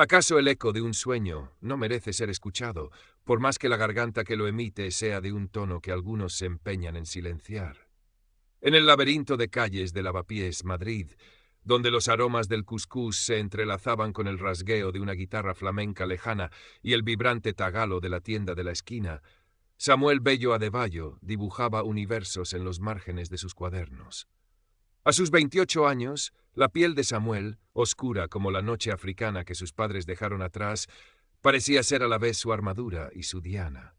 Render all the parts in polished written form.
¿Acaso el eco de un sueño no merece ser escuchado, por más que la garganta que lo emite sea de un tono que algunos se empeñan en silenciar? En el laberinto de calles de Lavapiés, Madrid, donde los aromas del cuscús se entrelazaban con el rasgueo de una guitarra flamenca lejana y el vibrante tagalo de la tienda de la esquina, Samuel Bello Adebayo dibujaba universos en los márgenes de sus cuadernos. A sus 28 años, la piel de Samuel, oscura como la noche africana que sus padres dejaron atrás, parecía ser a la vez su armadura y su diana.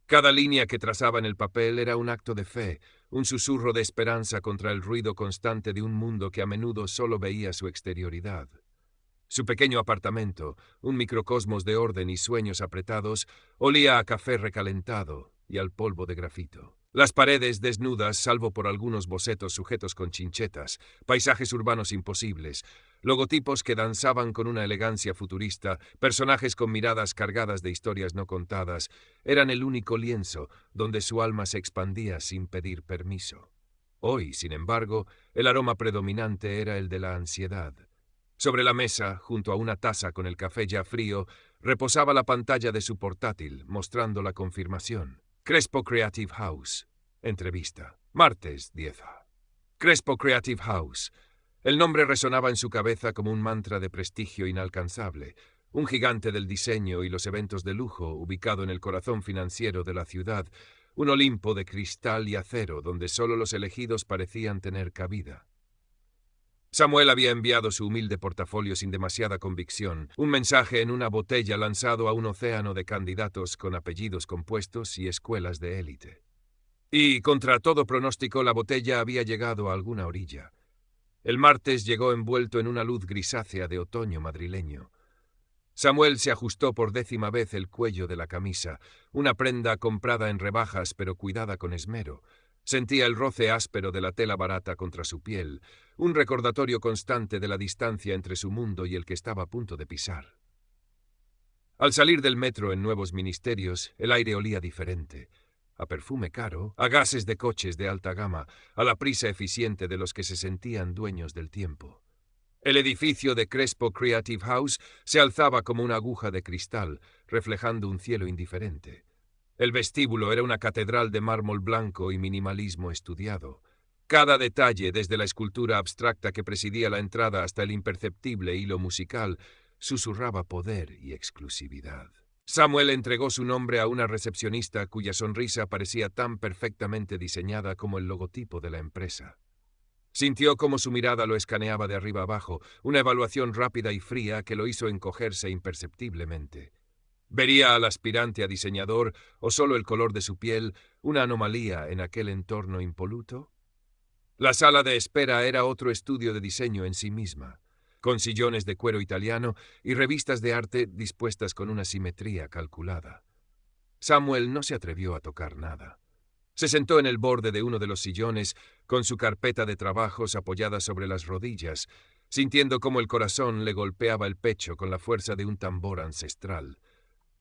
Cada línea que trazaba en el papel era un acto de fe, un susurro de esperanza contra el ruido constante de un mundo que a menudo solo veía su exterioridad. Su pequeño apartamento, un microcosmos de orden y sueños apretados, olía a café recalentado y al polvo de grafito. Las paredes desnudas, salvo por algunos bocetos sujetos con chinchetas, paisajes urbanos imposibles, logotipos que danzaban con una elegancia futurista, personajes con miradas cargadas de historias no contadas, eran el único lienzo donde su alma se expandía sin pedir permiso. Hoy, sin embargo, el aroma predominante era el de la ansiedad. Sobre la mesa, junto a una taza con el café ya frío, reposaba la pantalla de su portátil, mostrando la confirmación. Crespo Creative House. Entrevista. Martes 10. Crespo Creative House. El nombre resonaba en su cabeza como un mantra de prestigio inalcanzable, un gigante del diseño y los eventos de lujo ubicado en el corazón financiero de la ciudad, un Olimpo de cristal y acero donde solo los elegidos parecían tener cabida. Samuel había enviado su humilde portafolio sin demasiada convicción, un mensaje en una botella lanzado a un océano de candidatos con apellidos compuestos y escuelas de élite. Y, contra todo pronóstico, la botella había llegado a alguna orilla. El martes llegó envuelto en una luz grisácea de otoño madrileño. Samuel se ajustó por 10ª vez el cuello de la camisa, una prenda comprada en rebajas pero cuidada con esmero. Sentía el roce áspero de la tela barata contra su piel, un recordatorio constante de la distancia entre su mundo y el que estaba a punto de pisar. Al salir del metro en Nuevos Ministerios, el aire olía diferente, a perfume caro, a gases de coches de alta gama, a la prisa eficiente de los que se sentían dueños del tiempo. El edificio de Crespo Creative House se alzaba como una aguja de cristal, reflejando un cielo indiferente. El vestíbulo era una catedral de mármol blanco y minimalismo estudiado. Cada detalle, desde la escultura abstracta que presidía la entrada hasta el imperceptible hilo musical, susurraba poder y exclusividad. Samuel entregó su nombre a una recepcionista cuya sonrisa parecía tan perfectamente diseñada como el logotipo de la empresa. Sintió cómo su mirada lo escaneaba de arriba abajo, una evaluación rápida y fría que lo hizo encogerse imperceptiblemente. ¿Vería al aspirante a diseñador o solo el color de su piel, una anomalía en aquel entorno impoluto? La sala de espera era otro estudio de diseño en sí misma, con sillones de cuero italiano y revistas de arte dispuestas con una simetría calculada. Samuel no se atrevió a tocar nada. Se sentó en el borde de uno de los sillones, con su carpeta de trabajos apoyada sobre las rodillas, sintiendo cómo el corazón le golpeaba el pecho con la fuerza de un tambor ancestral.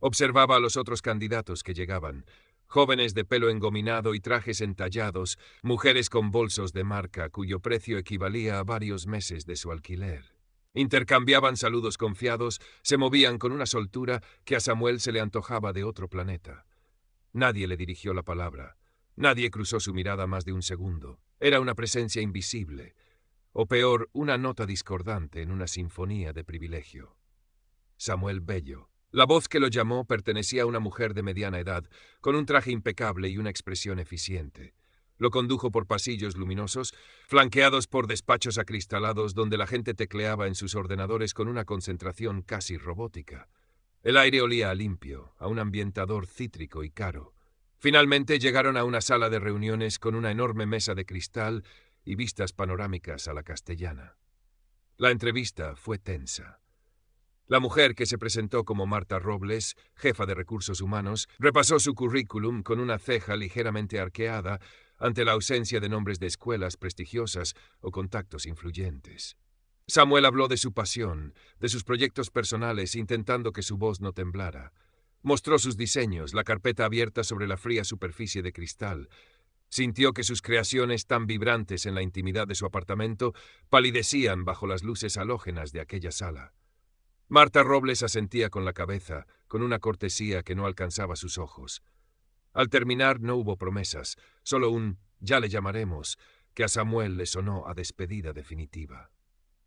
Observaba a los otros candidatos que llegaban, jóvenes de pelo engominado y trajes entallados, mujeres con bolsos de marca cuyo precio equivalía a varios meses de su alquiler. Intercambiaban saludos confiados, se movían con una soltura que a Samuel se le antojaba de otro planeta. Nadie le dirigió la palabra. Nadie cruzó su mirada más de un segundo. Era una presencia invisible, o peor, una nota discordante en una sinfonía de privilegio. Samuel Bello. La voz que lo llamó pertenecía a una mujer de mediana edad, con un traje impecable y una expresión eficiente. Lo condujo por pasillos luminosos, flanqueados por despachos acristalados donde la gente tecleaba en sus ordenadores con una concentración casi robótica. El aire olía a limpio, a un ambientador cítrico y caro. Finalmente llegaron a una sala de reuniones con una enorme mesa de cristal y vistas panorámicas a la castellana. La entrevista fue tensa. La mujer, que se presentó como Marta Robles, jefa de recursos humanos, repasó su currículum con una ceja ligeramente arqueada ante la ausencia de nombres de escuelas prestigiosas o contactos influyentes. Samuel habló de su pasión, de sus proyectos personales, intentando que su voz no temblara. Mostró sus diseños, la carpeta abierta sobre la fría superficie de cristal. Sintió que sus creaciones, tan vibrantes en la intimidad de su apartamento, palidecían bajo las luces halógenas de aquella sala. Marta Robles asentía con la cabeza, con una cortesía que no alcanzaba sus ojos. Al terminar no hubo promesas, solo un «ya le llamaremos», que a Samuel le sonó a despedida definitiva.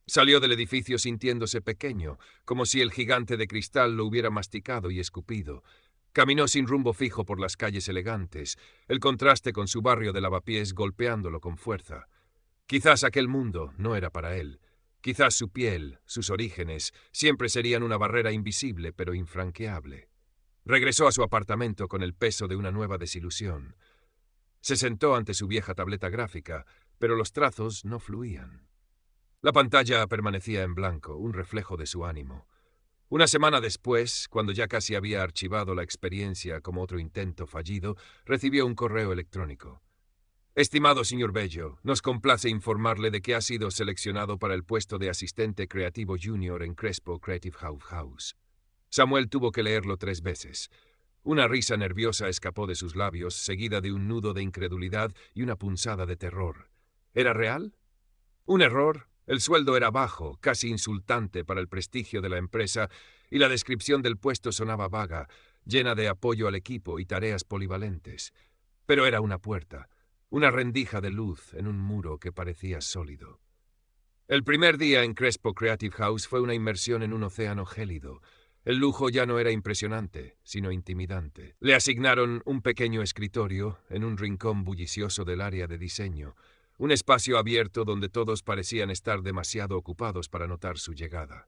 Salió del edificio sintiéndose pequeño, como si el gigante de cristal lo hubiera masticado y escupido. Caminó sin rumbo fijo por las calles elegantes, el contraste con su barrio de lavapiés golpeándolo con fuerza. Quizás aquel mundo no era para él. Quizás su piel, sus orígenes, siempre serían una barrera invisible pero infranqueable. Regresó a su apartamento con el peso de una nueva desilusión. Se sentó ante su vieja tableta gráfica, pero los trazos no fluían. La pantalla permanecía en blanco, un reflejo de su ánimo. Una semana después, cuando ya casi había archivado la experiencia como otro intento fallido, recibió un correo electrónico. Estimado señor Bello, nos complace informarle de que ha sido seleccionado para el puesto de asistente creativo junior en Crespo Creative House. Samuel tuvo que leerlo 3 veces. Una risa nerviosa escapó de sus labios, seguida de un nudo de incredulidad y una punzada de terror. ¿Era real? ¿Un error? El sueldo era bajo, casi insultante para el prestigio de la empresa, y la descripción del puesto sonaba vaga, llena de apoyo al equipo y tareas polivalentes. Pero era una puerta, una rendija de luz en un muro que parecía sólido. El primer día en Crespo Creative House fue una inmersión en un océano gélido. El lujo ya no era impresionante, sino intimidante. Le asignaron un pequeño escritorio en un rincón bullicioso del área de diseño, un espacio abierto donde todos parecían estar demasiado ocupados para notar su llegada.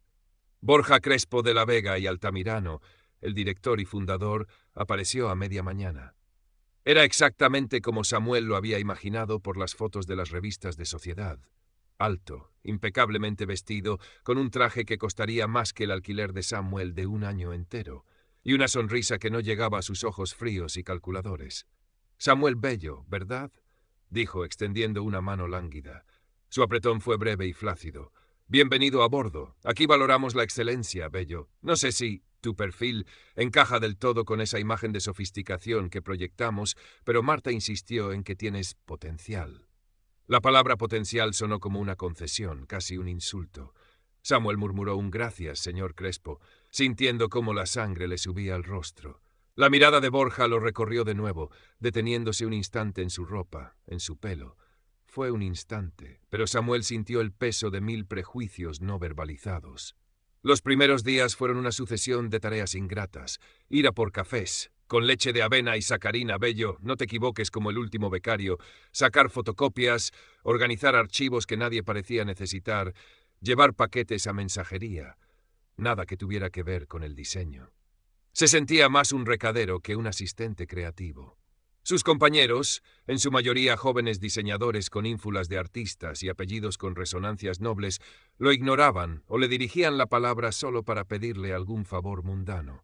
Borja Crespo de la Vega y Altamirano, el director y fundador, apareció a media mañana. Era exactamente como Samuel lo había imaginado por las fotos de las revistas de sociedad. Alto, impecablemente vestido, con un traje que costaría más que el alquiler de Samuel de un año entero, y una sonrisa que no llegaba a sus ojos fríos y calculadores. Samuel Bello, ¿verdad?, dijo, extendiendo una mano lánguida. Su apretón fue breve y flácido. Bienvenido a bordo. Aquí valoramos la excelencia, Bello. No sé si tu perfil encaja del todo con esa imagen de sofisticación que proyectamos, pero Marta insistió en que tienes potencial. La palabra potencial sonó como una concesión, casi un insulto. Samuel murmuró un gracias, señor Crespo, sintiendo cómo la sangre le subía al rostro. La mirada de Borja lo recorrió de nuevo, deteniéndose un instante en su ropa, en su pelo. Fue un instante, pero Samuel sintió el peso de 1000 prejuicios no verbalizados. Los primeros días fueron una sucesión de tareas ingratas. Ir a por cafés, con leche de avena y sacarina, Bello, no te equivoques como el último becario, sacar fotocopias, organizar archivos que nadie parecía necesitar, llevar paquetes a mensajería. Nada que tuviera que ver con el diseño. Se sentía más un recadero que un asistente creativo. Sus compañeros, en su mayoría jóvenes diseñadores con ínfulas de artistas y apellidos con resonancias nobles, lo ignoraban o le dirigían la palabra solo para pedirle algún favor mundano.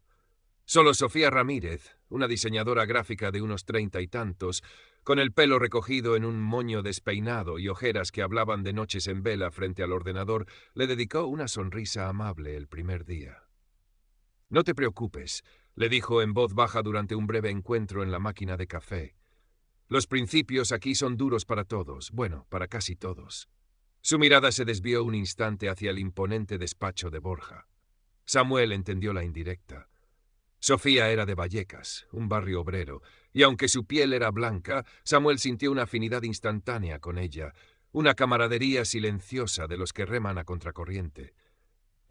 Solo Sofía Ramírez, una diseñadora gráfica de unos 30 y tantos, con el pelo recogido en un moño despeinado y ojeras que hablaban de noches en vela frente al ordenador, le dedicó una sonrisa amable el primer día. «No te preocupes», le dijo en voz baja durante un breve encuentro en la máquina de café. «Los principios aquí son duros para todos, bueno, para casi todos». Su mirada se desvió un instante hacia el imponente despacho de Borja. Samuel entendió la indirecta. Sofía era de Vallecas, un barrio obrero, y aunque su piel era blanca, Samuel sintió una afinidad instantánea con ella, una camaradería silenciosa de los que reman a contracorriente.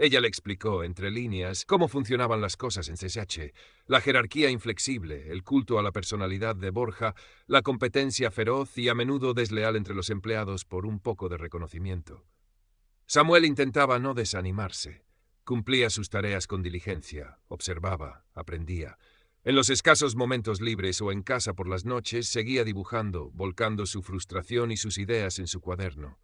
Ella le explicó, entre líneas, cómo funcionaban las cosas en CSH, la jerarquía inflexible, el culto a la personalidad de Borja, la competencia feroz y a menudo desleal entre los empleados por un poco de reconocimiento. Samuel intentaba no desanimarse. Cumplía sus tareas con diligencia, observaba, aprendía. En los escasos momentos libres o en casa por las noches seguía dibujando, volcando su frustración y sus ideas en su cuaderno.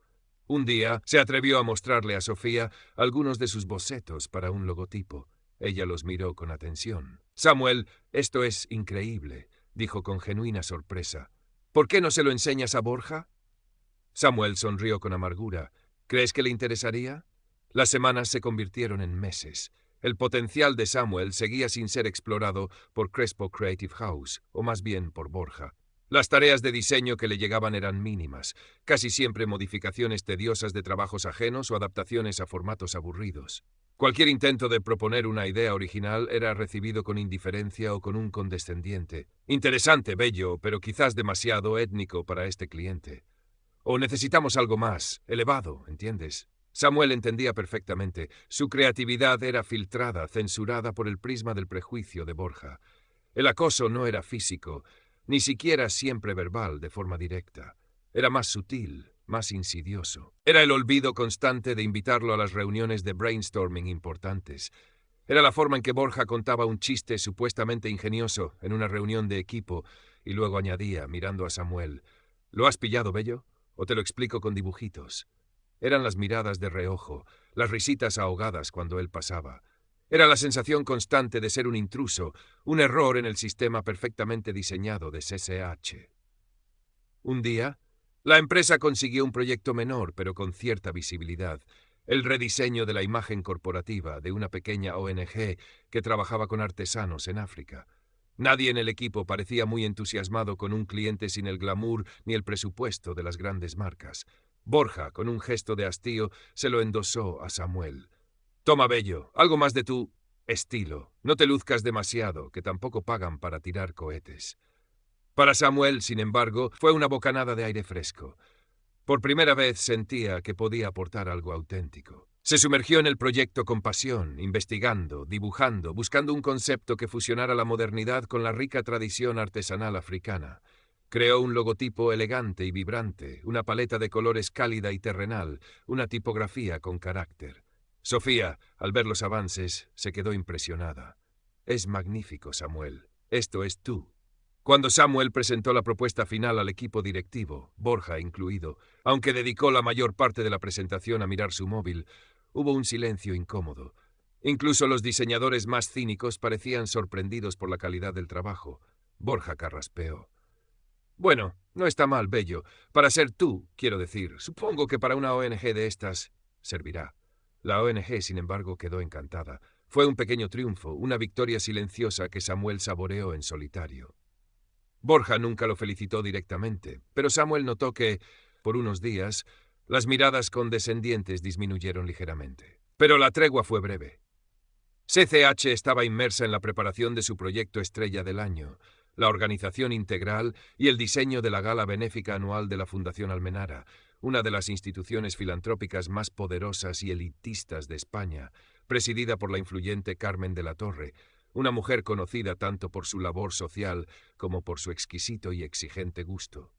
Un día se atrevió a mostrarle a Sofía algunos de sus bocetos para un logotipo. Ella los miró con atención. «Samuel, esto es increíble», dijo con genuina sorpresa. «¿Por qué no se lo enseñas a Borja?» Samuel sonrió con amargura. «¿Crees que le interesaría?» Las semanas se convirtieron en meses. El potencial de Samuel seguía sin ser explorado por Crespo Creative House, o más bien por Borja. Las tareas de diseño que le llegaban eran mínimas, casi siempre modificaciones tediosas de trabajos ajenos o adaptaciones a formatos aburridos. Cualquier intento de proponer una idea original era recibido con indiferencia o con un condescendiente. Interesante, bello, pero quizás demasiado étnico para este cliente. O necesitamos algo más, elevado, ¿entiendes? Samuel entendía perfectamente. Su creatividad era filtrada, censurada por el prisma del prejuicio de Borja. El acoso no era físico, ni siquiera siempre verbal de forma directa. Era más sutil, más insidioso. Era el olvido constante de invitarlo a las reuniones de brainstorming importantes. Era la forma en que Borja contaba un chiste supuestamente ingenioso en una reunión de equipo y luego añadía, mirando a Samuel, ¿lo has pillado, bello? ¿O te lo explico con dibujitos? Eran las miradas de reojo, las risitas ahogadas cuando él pasaba. Era la sensación constante de ser un intruso, un error en el sistema perfectamente diseñado de CCH. Un día, la empresa consiguió un proyecto menor, pero con cierta visibilidad, el rediseño de la imagen corporativa de una pequeña ONG que trabajaba con artesanos en África. Nadie en el equipo parecía muy entusiasmado con un cliente sin el glamour ni el presupuesto de las grandes marcas. Borja, con un gesto de hastío, se lo endosó a Samuel. Toma, bello, algo más de tu estilo. No te luzcas demasiado, que tampoco pagan para tirar cohetes. Para Samuel, sin embargo, fue una bocanada de aire fresco. Por primera vez sentía que podía aportar algo auténtico. Se sumergió en el proyecto con pasión, investigando, dibujando, buscando un concepto que fusionara la modernidad con la rica tradición artesanal africana. Creó un logotipo elegante y vibrante, una paleta de colores cálida y terrenal, una tipografía con carácter. Sofía, al ver los avances, se quedó impresionada. Es magnífico, Samuel. Esto es tú. Cuando Samuel presentó la propuesta final al equipo directivo, Borja incluido, aunque dedicó la mayor parte de la presentación a mirar su móvil, hubo un silencio incómodo. Incluso los diseñadores más cínicos parecían sorprendidos por la calidad del trabajo. Borja carraspeó. Bueno, no está mal, bello. Para ser tú, quiero decir. Supongo que para una ONG de estas servirá. La ONG, sin embargo, quedó encantada. Fue un pequeño triunfo, una victoria silenciosa que Samuel saboreó en solitario. Borja nunca lo felicitó directamente, pero Samuel notó que, por unos días, las miradas condescendientes disminuyeron ligeramente. Pero la tregua fue breve. CCH estaba inmersa en la preparación de su proyecto estrella del año, la organización integral y el diseño de la gala benéfica anual de la Fundación Almenara, una de las instituciones filantrópicas más poderosas y elitistas de España, presidida por la influyente Carmen de la Torre, una mujer conocida tanto por su labor social como por su exquisito y exigente gusto.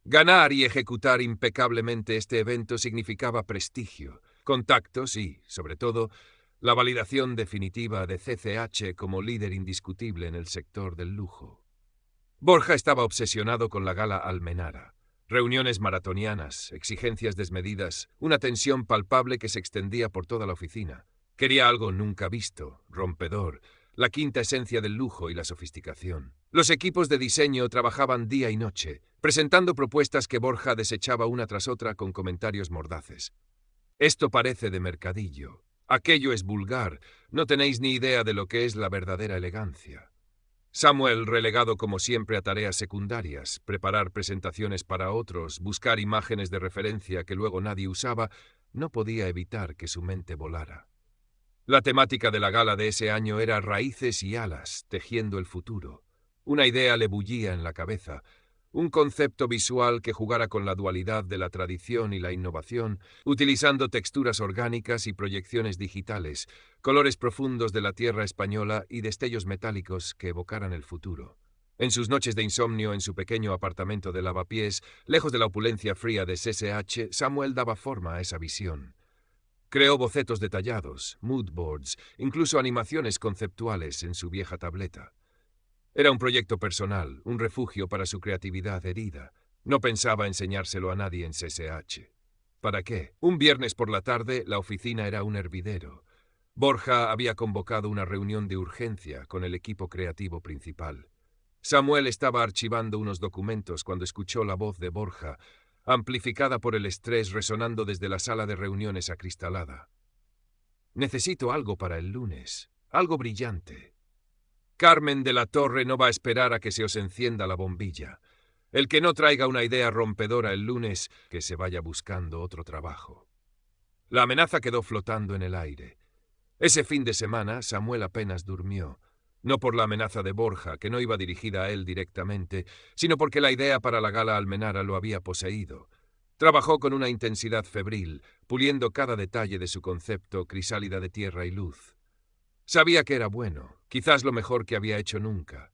Ganar y ejecutar impecablemente este evento significaba prestigio, contactos y, sobre todo, la validación definitiva de CCH como líder indiscutible en el sector del lujo. Borja estaba obsesionado con la gala Almenara. Reuniones maratonianas, exigencias desmedidas, una tensión palpable que se extendía por toda la oficina. Quería algo nunca visto, rompedor, la quinta esencia del lujo y la sofisticación. Los equipos de diseño trabajaban día y noche, presentando propuestas que Borja desechaba una tras otra con comentarios mordaces. Esto parece de mercadillo. Aquello es vulgar. No tenéis ni idea de lo que es la verdadera elegancia. Samuel, relegado como siempre a tareas secundarias, preparar presentaciones para otros, buscar imágenes de referencia que luego nadie usaba, no podía evitar que su mente volara. La temática de la gala de ese año era raíces y alas, tejiendo el futuro. Una idea le bullía en la cabeza, un concepto visual que jugara con la dualidad de la tradición y la innovación, utilizando texturas orgánicas y proyecciones digitales, colores profundos de la tierra española y destellos metálicos que evocaran el futuro. En sus noches de insomnio en su pequeño apartamento de lavapiés, lejos de la opulencia fría de CCH, Samuel daba forma a esa visión. Creó bocetos detallados, mood boards, incluso animaciones conceptuales en su vieja tableta. Era un proyecto personal, un refugio para su creatividad herida. No pensaba enseñárselo a nadie en CCH. ¿Para qué? Un viernes por la tarde la oficina era un hervidero. Borja había convocado una reunión de urgencia con el equipo creativo principal. Samuel estaba archivando unos documentos cuando escuchó la voz de Borja, amplificada por el estrés resonando desde la sala de reuniones acristalada. Necesito algo para el lunes, algo brillante. Carmen de la Torre no va a esperar a que se os encienda la bombilla. El que no traiga una idea rompedora el lunes, que se vaya buscando otro trabajo. La amenaza quedó flotando en el aire. Ese fin de semana, Samuel apenas durmió. No por la amenaza de Borja, que no iba dirigida a él directamente, sino porque la idea para la gala Almenara lo había poseído. Trabajó con una intensidad febril, puliendo cada detalle de su concepto crisálida de tierra y luz. Sabía que era bueno, quizás lo mejor que había hecho nunca.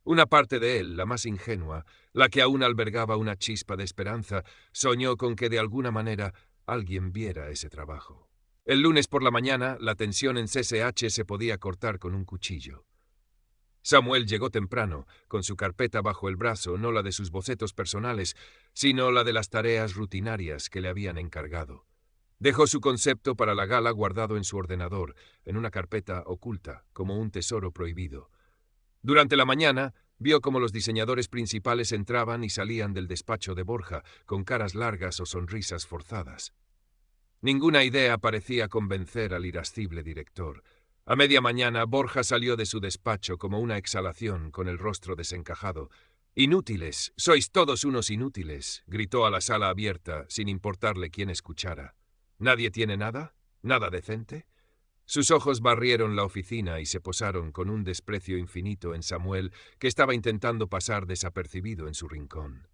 Una parte de él, la más ingenua, la que aún albergaba una chispa de esperanza, soñó con que de alguna manera alguien viera ese trabajo. El lunes por la mañana, la tensión en CSH se podía cortar con un cuchillo. Samuel llegó temprano, con su carpeta bajo el brazo, no la de sus bocetos personales, sino la de las tareas rutinarias que le habían encargado. Dejó su concepto para la gala guardado en su ordenador, en una carpeta oculta, como un tesoro prohibido. Durante la mañana, vio cómo los diseñadores principales entraban y salían del despacho de Borja, con caras largas o sonrisas forzadas. Ninguna idea parecía convencer al irascible director. A media mañana, Borja salió de su despacho como una exhalación, con el rostro desencajado. «Inútiles, sois todos unos inútiles», gritó a la sala abierta, sin importarle quién escuchara. «¿Nadie tiene nada? ¿Nada decente?» Sus ojos barrieron la oficina y se posaron con un desprecio infinito en Samuel, que estaba intentando pasar desapercibido en su rincón.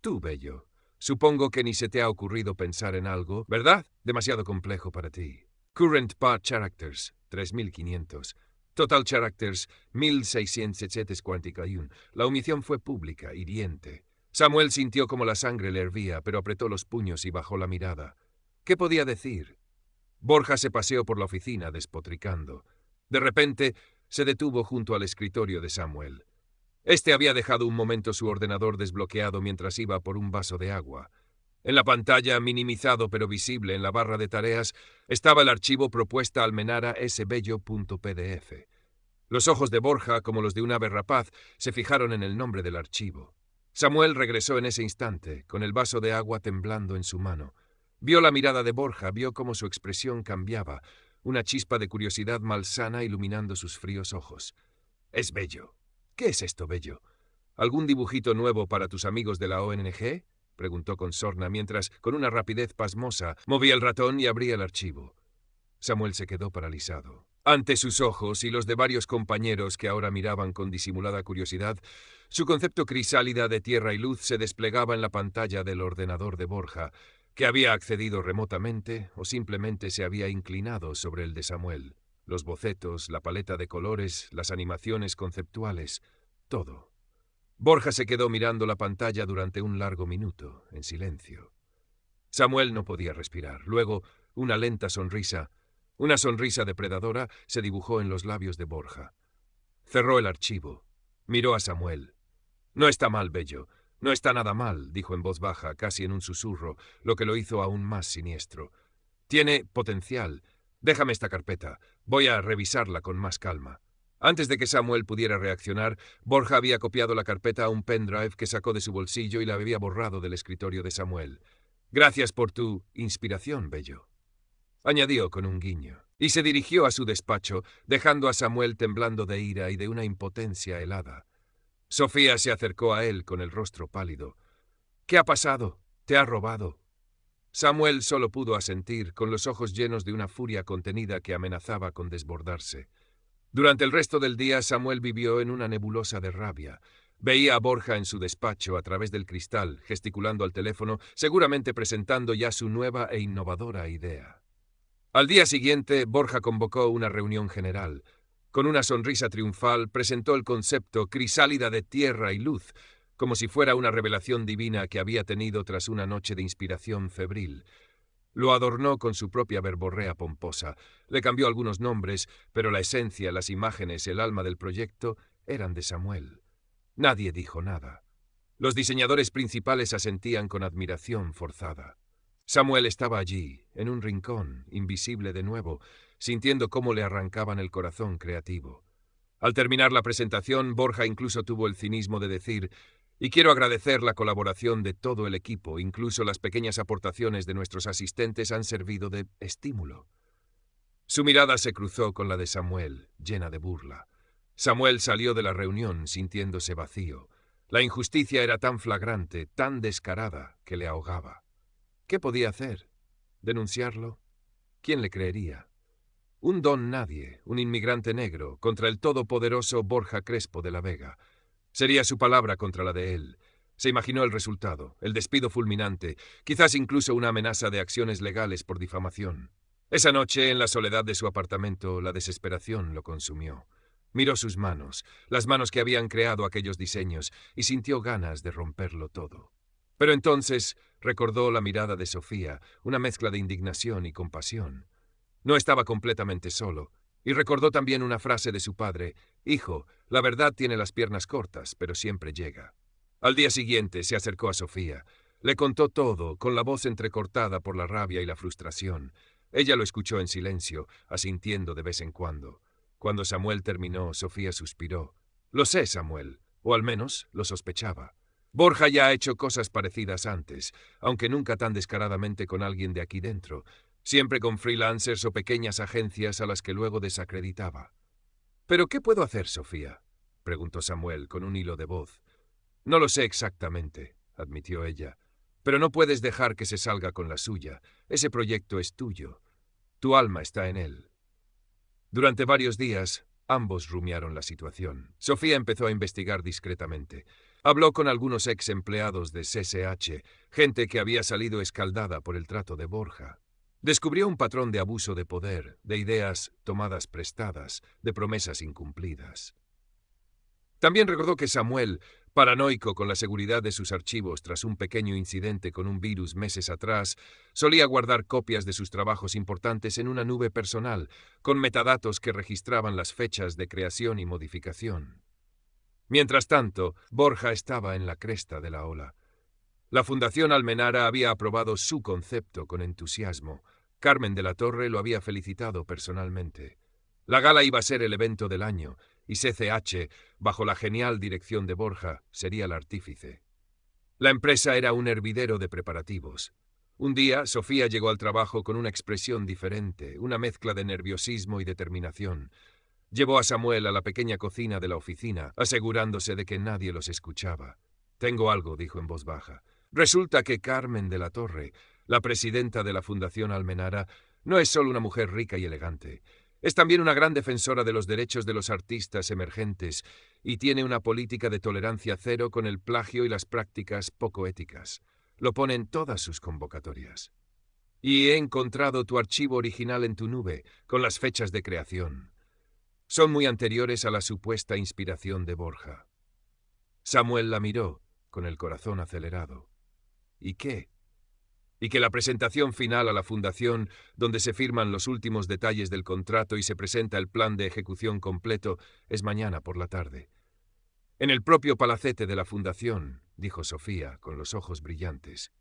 «Tú, Bello, supongo que ni se te ha ocurrido pensar en algo, ¿verdad? Demasiado complejo para ti. Current Part Characters, 3500. Total Characters, 1641. La omisión fue pública, hiriente. Samuel sintió como la sangre le hervía, pero apretó los puños y bajó la mirada. ¿Qué podía decir? Borja se paseó por la oficina despotricando. De repente, se detuvo junto al escritorio de Samuel. Este había dejado un momento su ordenador desbloqueado mientras iba por un vaso de agua. En la pantalla, minimizado pero visible en la barra de tareas, estaba el archivo propuesta Almenara sbello.pdf. Los ojos de Borja, como los de un ave rapaz, se fijaron en el nombre del archivo. Samuel regresó en ese instante, con el vaso de agua temblando en su mano. Vio la mirada de Borja, vio cómo su expresión cambiaba, una chispa de curiosidad malsana iluminando sus fríos ojos. «Es Bello. ¿Qué es esto, Bello? ¿Algún dibujito nuevo para tus amigos de la ONG?» preguntó con sorna mientras, con una rapidez pasmosa, movía el ratón y abría el archivo. Samuel se quedó paralizado. Ante sus ojos y los de varios compañeros que ahora miraban con disimulada curiosidad, su concepto crisálida de tierra y luz se desplegaba en la pantalla del ordenador de Borja, que había accedido remotamente o simplemente se había inclinado sobre el de Samuel. Los bocetos, la paleta de colores, las animaciones conceptuales, todo. Borja se quedó mirando la pantalla durante un largo minuto, en silencio. Samuel no podía respirar. Luego, una lenta sonrisa, una sonrisa depredadora, se dibujó en los labios de Borja. Cerró el archivo. Miró a Samuel. «No está mal, Bello. No está nada mal», dijo en voz baja, casi en un susurro, lo que lo hizo aún más siniestro. «Tiene potencial. Déjame esta carpeta. Voy a revisarla con más calma». Antes de que Samuel pudiera reaccionar, Borja había copiado la carpeta a un pendrive que sacó de su bolsillo y la había borrado del escritorio de Samuel. «Gracias por tu inspiración, Bello», añadió con un guiño, y se dirigió a su despacho, dejando a Samuel temblando de ira y de una impotencia helada. Sofía se acercó a él con el rostro pálido. «¿Qué ha pasado? ¿Te ha robado?» Samuel solo pudo asentir, con los ojos llenos de una furia contenida que amenazaba con desbordarse. Durante el resto del día, Samuel vivió en una nebulosa de rabia. Veía a Borja en su despacho a través del cristal, gesticulando al teléfono, seguramente presentando ya su nueva e innovadora idea. Al día siguiente, Borja convocó una reunión general. Con una sonrisa triunfal, presentó el concepto crisálida de tierra y luz, como si fuera una revelación divina que había tenido tras una noche de inspiración febril. Lo adornó con su propia verborrea pomposa, le cambió algunos nombres, pero la esencia, las imágenes, el alma del proyecto eran de Samuel. Nadie dijo nada. Los diseñadores principales asentían con admiración forzada. Samuel estaba allí, en un rincón, invisible de nuevo, sintiendo cómo le arrancaban el corazón creativo. Al terminar la presentación, Borja incluso tuvo el cinismo de decir: «Y quiero agradecer la colaboración de todo el equipo, incluso las pequeñas aportaciones de nuestros asistentes han servido de estímulo». Su mirada se cruzó con la de Samuel, llena de burla. Samuel salió de la reunión sintiéndose vacío. La injusticia era tan flagrante, tan descarada, que le ahogaba. ¿Qué podía hacer? ¿Denunciarlo? ¿Quién le creería? Un don nadie, un inmigrante negro, contra el todopoderoso Borja Crespo de la Vega. Sería su palabra contra la de él. Se imaginó el resultado, el despido fulminante, quizás incluso una amenaza de acciones legales por difamación. Esa noche, en la soledad de su apartamento, la desesperación lo consumió. Miró sus manos, las manos que habían creado aquellos diseños, y sintió ganas de romperlo todo. Pero entonces recordó la mirada de Sofía, una mezcla de indignación y compasión. No estaba completamente solo, y recordó también una frase de su padre: «Hijo, la verdad tiene las piernas cortas, pero siempre llega». Al día siguiente se acercó a Sofía. Le contó todo, con la voz entrecortada por la rabia y la frustración. Ella lo escuchó en silencio, asintiendo de vez en cuando. Cuando Samuel terminó, Sofía suspiró. «Lo sé, Samuel», o al menos lo sospechaba. Borja ya ha hecho cosas parecidas antes, aunque nunca tan descaradamente con alguien de aquí dentro. Siempre con freelancers o pequeñas agencias a las que luego desacreditaba. «¿Pero qué puedo hacer, Sofía?», preguntó Samuel con un hilo de voz. «No lo sé exactamente», admitió ella, «pero no puedes dejar que se salga con la suya. Ese proyecto es tuyo. Tu alma está en él». Durante varios días, ambos rumiaron la situación. Sofía empezó a investigar discretamente. Habló con algunos ex empleados de CSH, gente que había salido escaldada por el trato de Borja. Descubrió un patrón de abuso de poder, de ideas tomadas prestadas, de promesas incumplidas. También recordó que Samuel, paranoico con la seguridad de sus archivos tras un pequeño incidente con un virus meses atrás, solía guardar copias de sus trabajos importantes en una nube personal, con metadatos que registraban las fechas de creación y modificación. Mientras tanto, Borja estaba en la cresta de la ola. La Fundación Almenara había aprobado su concepto con entusiasmo. Carmen de la Torre lo había felicitado personalmente. La gala iba a ser el evento del año, y CCH, bajo la genial dirección de Borja, sería el artífice. La empresa era un hervidero de preparativos. Un día, Sofía llegó al trabajo con una expresión diferente, una mezcla de nerviosismo y determinación. Llevó a Samuel a la pequeña cocina de la oficina, asegurándose de que nadie los escuchaba. «Tengo algo», dijo en voz baja. «Resulta que Carmen de la Torre, la presidenta de la Fundación Almenara, no es solo una mujer rica y elegante. Es también una gran defensora de los derechos de los artistas emergentes y tiene una política de tolerancia cero con el plagio y las prácticas poco éticas. Lo pone en todas sus convocatorias. Y he encontrado tu archivo original en tu nube, con las fechas de creación. Son muy anteriores a la supuesta inspiración de Borja». Samuel la miró, con el corazón acelerado. ¿Y qué? Y que la presentación final a la Fundación, donde se firman los últimos detalles del contrato y se presenta el plan de ejecución completo, es mañana por la tarde. «En el propio palacete de la Fundación», dijo Sofía, con los ojos brillantes.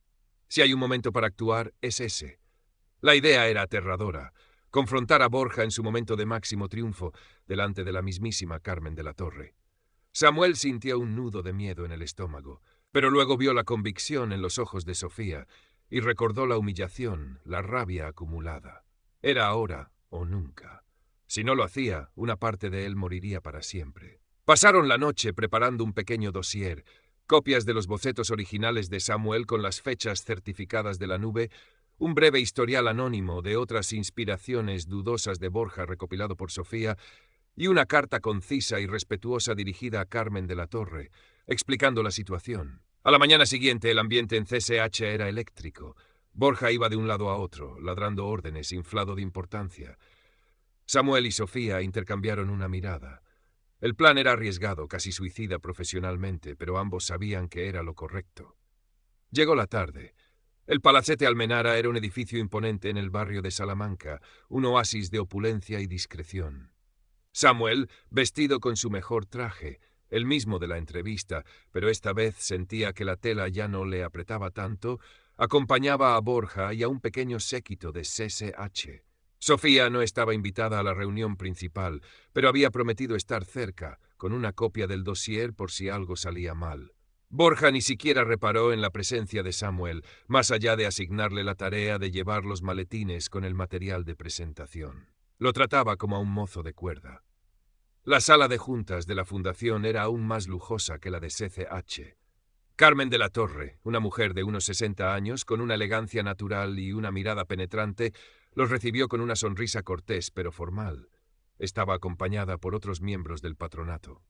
«Si hay un momento para actuar, es ese». La idea era aterradora. Confrontar a Borja en su momento de máximo triunfo, delante de la mismísima Carmen de la Torre. Samuel sintió un nudo de miedo en el estómago, pero luego vio la convicción en los ojos de Sofía y recordó la humillación, la rabia acumulada. Era ahora o nunca. Si no lo hacía, una parte de él moriría para siempre. Pasaron la noche preparando un pequeño dossier, copias de los bocetos originales de Samuel con las fechas certificadas de la nube, un breve historial anónimo de otras inspiraciones dudosas de Borja recopilado por Sofía, y una carta concisa y respetuosa dirigida a Carmen de la Torre, explicando la situación. A la mañana siguiente el ambiente en CSH era eléctrico. Borja iba de un lado a otro, ladrando órdenes, inflado de importancia. Samuel y Sofía intercambiaron una mirada. El plan era arriesgado, casi suicida profesionalmente, pero ambos sabían que era lo correcto. Llegó la tarde. El Palacete Almenara era un edificio imponente en el barrio de Salamanca, un oasis de opulencia y discreción. Samuel, vestido con su mejor traje, el mismo de la entrevista, pero esta vez sentía que la tela ya no le apretaba tanto, acompañaba a Borja y a un pequeño séquito de CSH. Sofía no estaba invitada a la reunión principal, pero había prometido estar cerca, con una copia del dossier por si algo salía mal. Borja ni siquiera reparó en la presencia de Samuel, más allá de asignarle la tarea de llevar los maletines con el material de presentación. Lo trataba como a un mozo de cuerda. La sala de juntas de la fundación era aún más lujosa que la de CCH. Carmen de la Torre, una mujer de unos 60 años, con una elegancia natural y una mirada penetrante, los recibió con una sonrisa cortés pero formal. Estaba acompañada por otros miembros del patronato.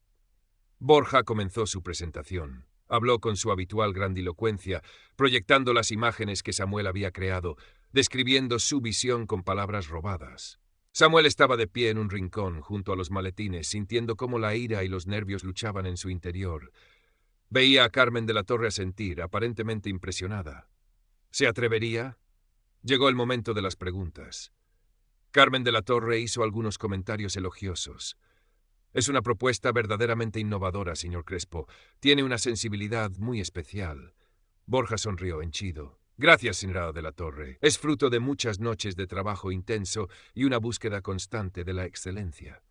Borja comenzó su presentación. Habló con su habitual grandilocuencia, proyectando las imágenes que Samuel había creado, describiendo su visión con palabras robadas. Samuel estaba de pie en un rincón, junto a los maletines, sintiendo cómo la ira y los nervios luchaban en su interior. Veía a Carmen de la Torre asentir, aparentemente impresionada. ¿Se atrevería? Llegó el momento de las preguntas. Carmen de la Torre hizo algunos comentarios elogiosos. Es una propuesta verdaderamente innovadora, señor Crespo. Tiene una sensibilidad muy especial. Borja sonrió henchido. Gracias, señora de la Torre. Es fruto de muchas noches de trabajo intenso y una búsqueda constante de la excelencia.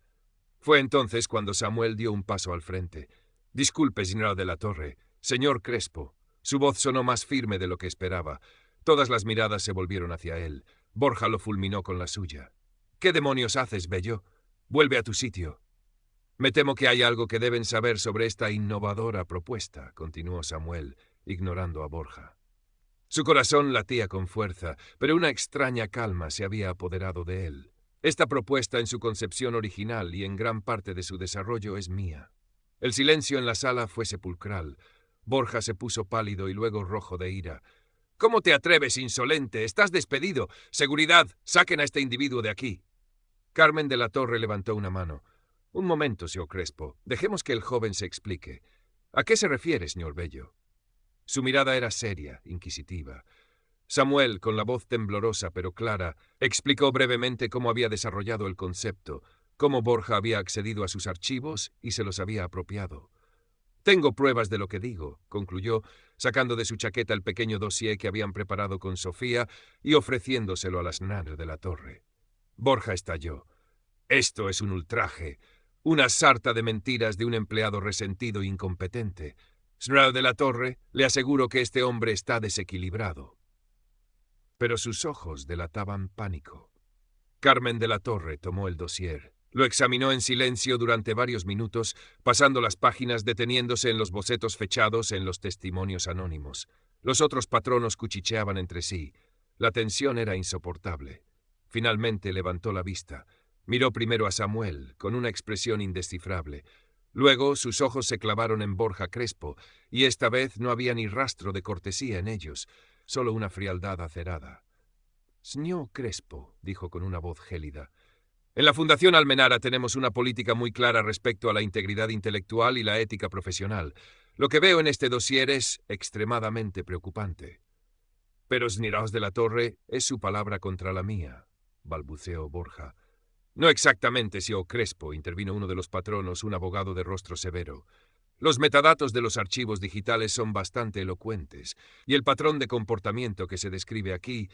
Fue entonces cuando Samuel dio un paso al frente. Disculpe, señora de la Torre. Señor Crespo. Su voz sonó más firme de lo que esperaba. Todas las miradas se volvieron hacia él. Borja lo fulminó con la suya. ¿Qué demonios haces, Bello? Vuelve a tu sitio. Me temo que hay algo que deben saber sobre esta innovadora propuesta, continuó Samuel, ignorando a Borja. Su corazón latía con fuerza, pero una extraña calma se había apoderado de él. Esta propuesta en su concepción original y en gran parte de su desarrollo es mía. El silencio en la sala fue sepulcral. Borja se puso pálido y luego rojo de ira. ¿Cómo te atreves, insolente? Estás despedido. Seguridad, saquen a este individuo de aquí. Carmen de la Torre levantó una mano. Un momento, señor Crespo. Dejemos que el joven se explique. ¿A qué se refiere, señor Bello? Su mirada era seria, inquisitiva. Samuel, con la voz temblorosa pero clara, explicó brevemente cómo había desarrollado el concepto, cómo Borja había accedido a sus archivos y se los había apropiado. Tengo pruebas de lo que digo, concluyó, sacando de su chaqueta el pequeño dossier que habían preparado con Sofía y ofreciéndoselo a Aznar de la Torre. Borja estalló. Esto es un ultraje. Una sarta de mentiras de un empleado resentido e incompetente. Señor de la Torre, le aseguro que este hombre está desequilibrado. Pero sus ojos delataban pánico. Carmen de la Torre tomó el dossier. Lo examinó en silencio durante varios minutos, pasando las páginas, deteniéndose en los bocetos fechados, en los testimonios anónimos. Los otros patronos cuchicheaban entre sí. La tensión era insoportable. Finalmente levantó la vista. Miró primero a Samuel, con una expresión indescifrable. Luego sus ojos se clavaron en Borja Crespo, y esta vez no había ni rastro de cortesía en ellos, solo una frialdad acerada. «Señor Crespo», dijo con una voz gélida, «en la Fundación Almenara tenemos una política muy clara respecto a la integridad intelectual y la ética profesional. Lo que veo en este dossier es extremadamente preocupante». «Pero Sniraos de la Torre es su palabra contra la mía», balbuceó Borja. «No exactamente, señor Crespo», intervino uno de los patronos, un abogado de rostro severo. «Los metadatos de los archivos digitales son bastante elocuentes, y el patrón de comportamiento que se describe aquí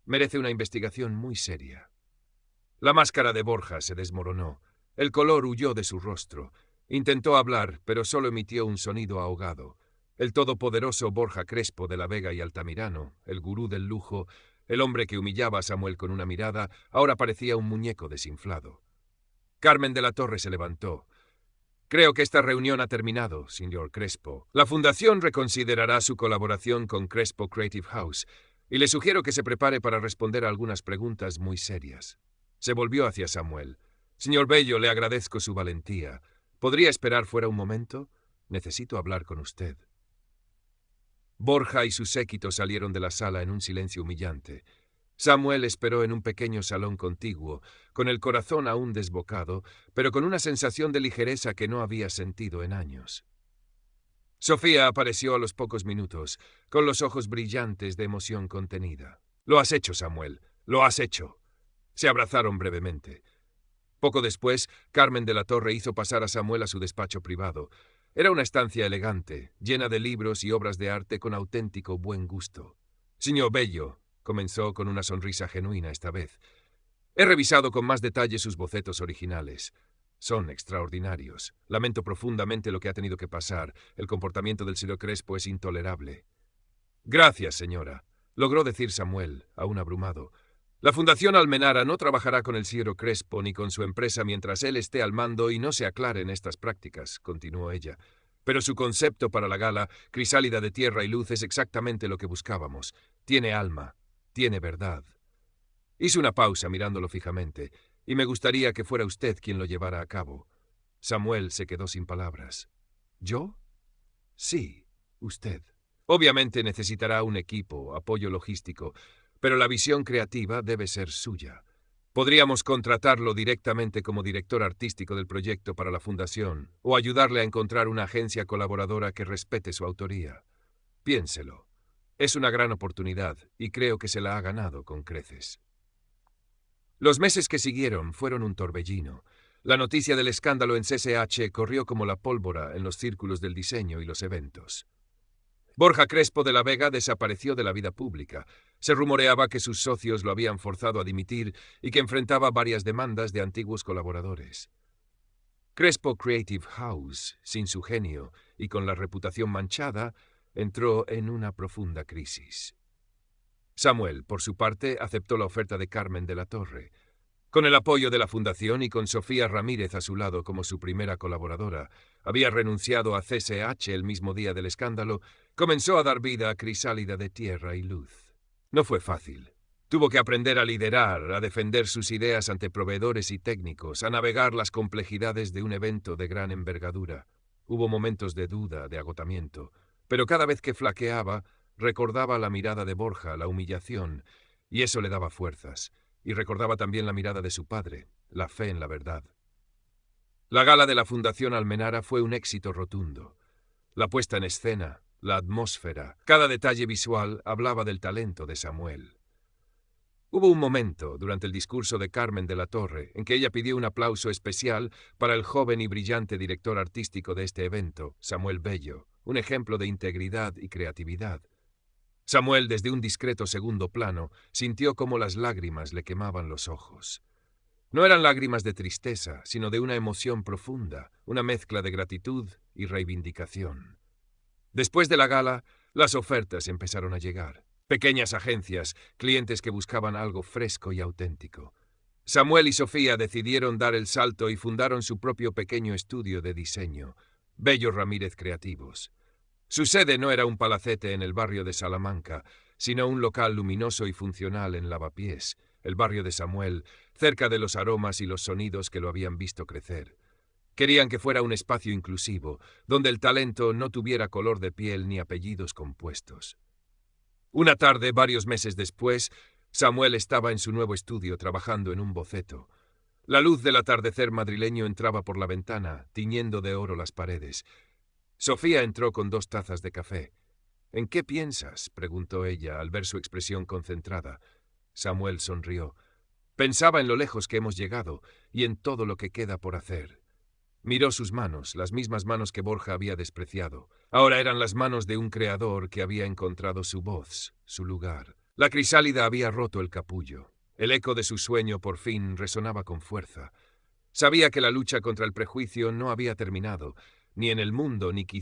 merece una investigación muy seria». La máscara de Borja se desmoronó. El color huyó de su rostro. Intentó hablar, pero solo emitió un sonido ahogado. El todopoderoso Borja Crespo de la Vega y Altamirano, el gurú del lujo, el hombre que humillaba a Samuel con una mirada, ahora parecía un muñeco desinflado. Carmen de la Torre se levantó. «Creo que esta reunión ha terminado, señor Crespo. La Fundación reconsiderará su colaboración con Crespo Creative House, y le sugiero que se prepare para responder a algunas preguntas muy serias». Se volvió hacia Samuel. «Señor Bello, le agradezco su valentía. ¿Podría esperar fuera un momento? Necesito hablar con usted». Borja y su séquito salieron de la sala en un silencio humillante. Samuel esperó en un pequeño salón contiguo, con el corazón aún desbocado, pero con una sensación de ligereza que no había sentido en años. Sofía apareció a los pocos minutos, con los ojos brillantes de emoción contenida. «Lo has hecho, Samuel. Lo has hecho». Se abrazaron brevemente. Poco después, Carmen de la Torre hizo pasar a Samuel a su despacho privado. Era una estancia elegante, llena de libros y obras de arte con auténtico buen gusto. «Señor Bello», comenzó con una sonrisa genuina esta vez, «he revisado con más detalle sus bocetos originales. Son extraordinarios. Lamento profundamente lo que ha tenido que pasar. El comportamiento del señor Crespo es intolerable». «Gracias, señora», logró decir Samuel, aún abrumado. La Fundación Almenara no trabajará con el Sr. Crespo ni con su empresa mientras él esté al mando y no se aclaren estas prácticas, continuó ella. Pero su concepto para la gala, crisálida de tierra y luz, es exactamente lo que buscábamos. Tiene alma, tiene verdad. Hizo una pausa mirándolo fijamente, y me gustaría que fuera usted quien lo llevara a cabo. Samuel se quedó sin palabras. ¿Yo? Sí, usted. Obviamente necesitará un equipo, apoyo logístico, pero la visión creativa debe ser suya. Podríamos contratarlo directamente como director artístico del proyecto para la Fundación, o ayudarle a encontrar una agencia colaboradora que respete su autoría. Piénselo. Es una gran oportunidad, y creo que se la ha ganado con creces. Los meses que siguieron fueron un torbellino. La noticia del escándalo en CCH corrió como la pólvora en los círculos del diseño y los eventos. Borja Crespo de la Vega desapareció de la vida pública. Se rumoreaba que sus socios lo habían forzado a dimitir y que enfrentaba varias demandas de antiguos colaboradores. Crespo Creative House, sin su genio y con la reputación manchada, entró en una profunda crisis. Samuel, por su parte, aceptó la oferta de Carmen de la Torre. Con el apoyo de la Fundación y con Sofía Ramírez a su lado como su primera colaboradora, había renunciado a CSH el mismo día del escándalo, comenzó a dar vida a Crisálida de Tierra y Luz. No fue fácil. Tuvo que aprender a liderar, a defender sus ideas ante proveedores y técnicos, a navegar las complejidades de un evento de gran envergadura. Hubo momentos de duda, de agotamiento, pero cada vez que flaqueaba, recordaba la mirada de Borja, la humillación, y eso le daba fuerzas. Y recordaba también la mirada de su padre, la fe en la verdad. La gala de la Fundación Almenara fue un éxito rotundo. La puesta en escena, la atmósfera, cada detalle visual hablaba del talento de Samuel. Hubo un momento, durante el discurso de Carmen de la Torre, en que ella pidió un aplauso especial para el joven y brillante director artístico de este evento, Samuel Bello, un ejemplo de integridad y creatividad. Samuel, desde un discreto segundo plano, sintió cómo las lágrimas le quemaban los ojos. No eran lágrimas de tristeza, sino de una emoción profunda, una mezcla de gratitud y reivindicación. Después de la gala, las ofertas empezaron a llegar. Pequeñas agencias, clientes que buscaban algo fresco y auténtico. Samuel y Sofía decidieron dar el salto y fundaron su propio pequeño estudio de diseño, Bello Ramírez Creativos. Su sede no era un palacete en el barrio de Salamanca, sino un local luminoso y funcional en Lavapiés, el barrio de Samuel, cerca de los aromas y los sonidos que lo habían visto crecer. Querían que fuera un espacio inclusivo, donde el talento no tuviera color de piel ni apellidos compuestos. Una tarde, varios meses después, Samuel estaba en su nuevo estudio trabajando en un boceto. La luz del atardecer madrileño entraba por la ventana, tiñendo de oro las paredes. Sofía entró con 2 tazas de café. «¿En qué piensas?», preguntó ella al ver su expresión concentrada. Samuel sonrió. «Pensaba en lo lejos que hemos llegado y en todo lo que queda por hacer». Miró sus manos, las mismas manos que Borja había despreciado. Ahora eran las manos de un creador que había encontrado su voz, su lugar. La crisálida había roto el capullo. El eco de su sueño por fin resonaba con fuerza. Sabía que la lucha contra el prejuicio no había terminado, ni en el mundo ni quizá